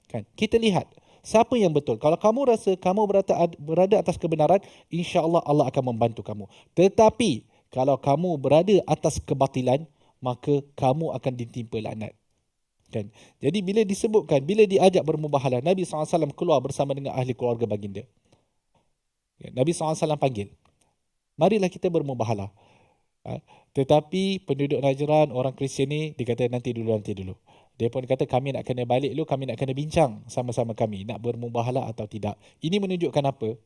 S3: Kan? Kita lihat siapa yang betul. Kalau kamu rasa kamu berada atas kebenaran, insya-Allah Allah akan membantu kamu. Tetapi kalau kamu berada atas kebatilan, maka kamu akan ditimpa laknat. Kan? Jadi bila disebutkan, bila diajak bermubahalah, Nabi SAW keluar bersama dengan ahli keluarga baginda. Nabi SAW panggil, marilah kita bermubahalah. Tetapi penduduk Najran, orang Kristian ni, dia kata nanti dulu. Dia pun kata kami nak kena balik dulu, kami nak kena bincang sama-sama kami, nak bermubahalah atau tidak. Ini menunjukkan apa?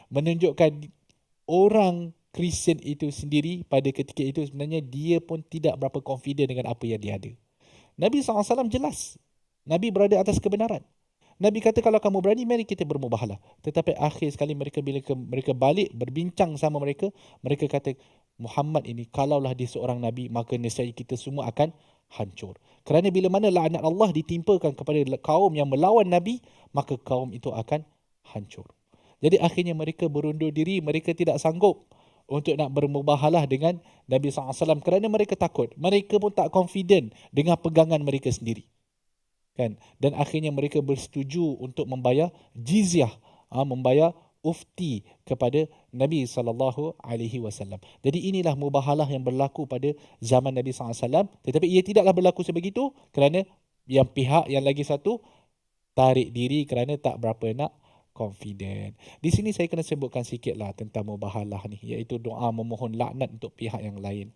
S3: Menunjukkan orang Kristian itu sendiri pada ketika itu sebenarnya dia pun tidak berapa confident dengan apa yang dia ada. Nabi SAW jelas. Nabi berada atas kebenaran. Nabi kata kalau kamu berani, mari kita bermubahalah. Tetapi akhir sekali mereka balik berbincang sama mereka kata Muhammad ini kalaulah dia seorang Nabi, maka nescaya kita semua akan hancur. Kerana bila mana laknat Allah ditimpakan kepada kaum yang melawan Nabi, maka kaum itu akan hancur. Jadi akhirnya mereka berundur diri, mereka tidak sanggup untuk nak bermubahalah dengan Nabi SAW kerana mereka takut. Mereka pun tak confident dengan pegangan mereka sendiri. Kan? Dan akhirnya mereka bersetuju untuk membayar jizyah, membayar ufti kepada Nabi SAW. Jadi inilah mubahalah yang berlaku pada zaman Nabi SAW. Tetapi ia tidaklah berlaku sebegitu kerana yang pihak yang lagi satu tarik diri kerana tak berapa nak confident. Di sini saya kena sebutkan sikitlah tentang mubahalah ni, iaitu doa memohon laknat untuk pihak yang lain.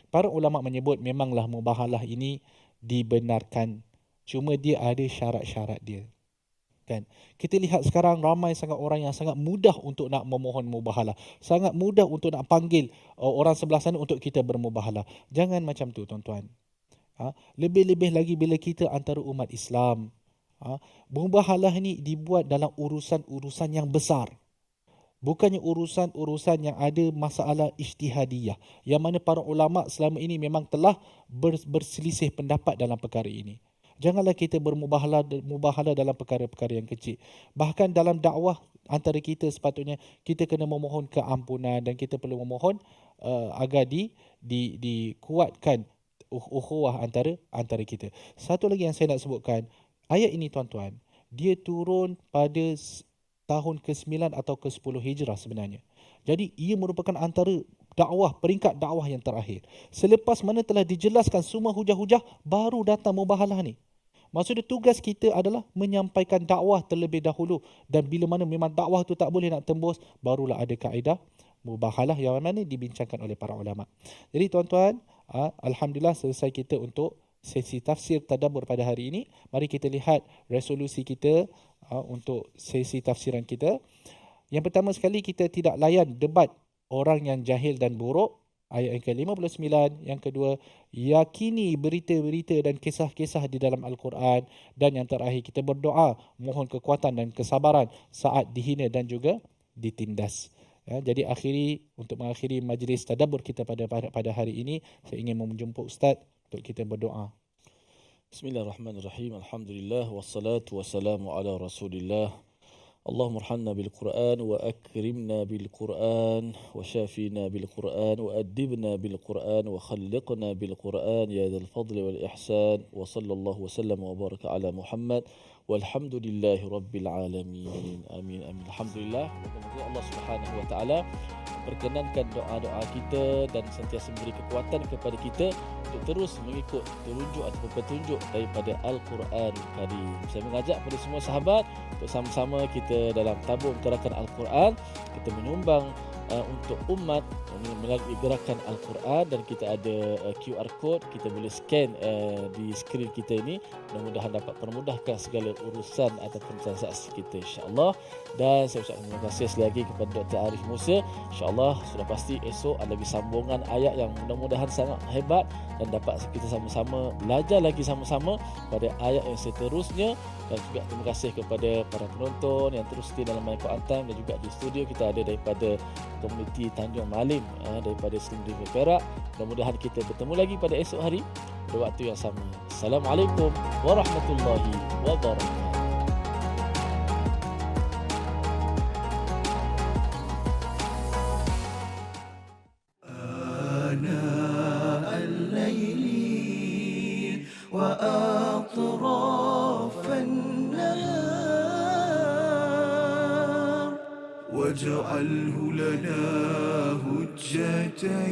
S3: Para ulama menyebut memanglah mubahalah ini dibenarkan. Cuma dia ada syarat-syarat dia. Kan? Kita lihat sekarang ramai sangat orang yang sangat mudah untuk nak memohon mubahalah. Sangat mudah untuk nak panggil orang sebelah sana untuk kita bermubahalah. Jangan macam tu tuan-tuan. Lebih-lebih lagi bila kita antara umat Islam. Mubahalah ni dibuat dalam urusan-urusan yang besar. Bukannya urusan-urusan yang ada masalah ijtihadiyah. Yang mana para ulama selama ini memang telah berselisih pendapat dalam perkara ini. Janganlah kita bermubahalah dalam perkara-perkara yang kecil. Bahkan dalam dakwah antara kita sepatutnya kita kena memohon keampunan dan kita perlu memohon agar dikuatkan ukhuwah antara kita. Satu lagi yang saya nak sebutkan, ayat ini tuan-tuan, dia turun pada tahun ke-9 atau ke-10 Hijrah sebenarnya. Jadi ia merupakan antara peringkat dakwah yang terakhir. Selepas mana telah dijelaskan semua hujah-hujah, baru datang mubahalah ni. Maksudnya tugas kita adalah menyampaikan dakwah terlebih dahulu, dan bila mana memang dakwah tu tak boleh nak tembus, barulah ada kaedah mubahalah yang mana dibincangkan oleh para ulama. Jadi tuan-tuan, alhamdulillah selesai kita untuk sesi tafsir tadabbur pada hari ini. Mari kita lihat resolusi kita untuk sesi tafsiran kita. Yang pertama sekali, kita tidak layan debat orang yang jahil dan buruk, ayat yang ke-59. Yang kedua, yakini berita-berita dan kisah-kisah di dalam Al-Quran. Dan yang terakhir, kita berdoa mohon kekuatan dan kesabaran saat dihina dan juga ditindas. Jadi untuk mengakhiri majlis tadabbur kita pada hari ini, saya ingin menjemput Ustaz untuk kita berdoa.
S1: Bismillahirrahmanirrahim. Alhamdulillah wassalatu wassalamu ala Rasulillah. اللهم ارحمنا بالقرآن وأكرمنا بالقرآن وشافينا بالقرآن وأدبنا بالقرآن وخلقنا بالقرآن يا ذا الفضل والإحسان وصلى الله وسلم وبارك على محمد والحمد لله رب العالمين آمين آمين. Alhamdulillah, semoga Allah Subhanahu wa taala perkenankan doa-doa kita dan sentiasa memberi kekuatan kepada kita untuk terus mengikut terunjuk atau petunjuk daripada Al-Quran Karim. Saya mengajak kepada semua sahabat untuk sama-sama kita dalam tabung gerakan Al-Quran, kita menyumbang untuk umat melalui gerakan Al-Quran, dan kita ada QR code, kita boleh scan di skrin kita ini. Mudah-mudahan dapat permudahkan segala urusan ataupun transaksi kita, insya-Allah. Dan saya ucapkan terima kasih sekali lagi kepada Dr. Arif Musa. Insya-Allah sudah pasti esok ada lagi sambungan ayat yang mudah-mudahan sangat hebat, dan dapat kita sama-sama belajar lagi sama-sama pada ayat yang seterusnya. Dan juga terima kasih kepada para penonton yang terus setia dalam My Quran Time, dan juga di studio kita ada daripada komuniti Tanjung Malim daripada Slim River Perak. Mudah-mudahan kita bertemu lagi pada esok hari pada waktu yang sama. Assalamualaikum warahmatullahi wabarakatuh.
S2: آناء الليل وأطراف النهار واجعله لنا هجتين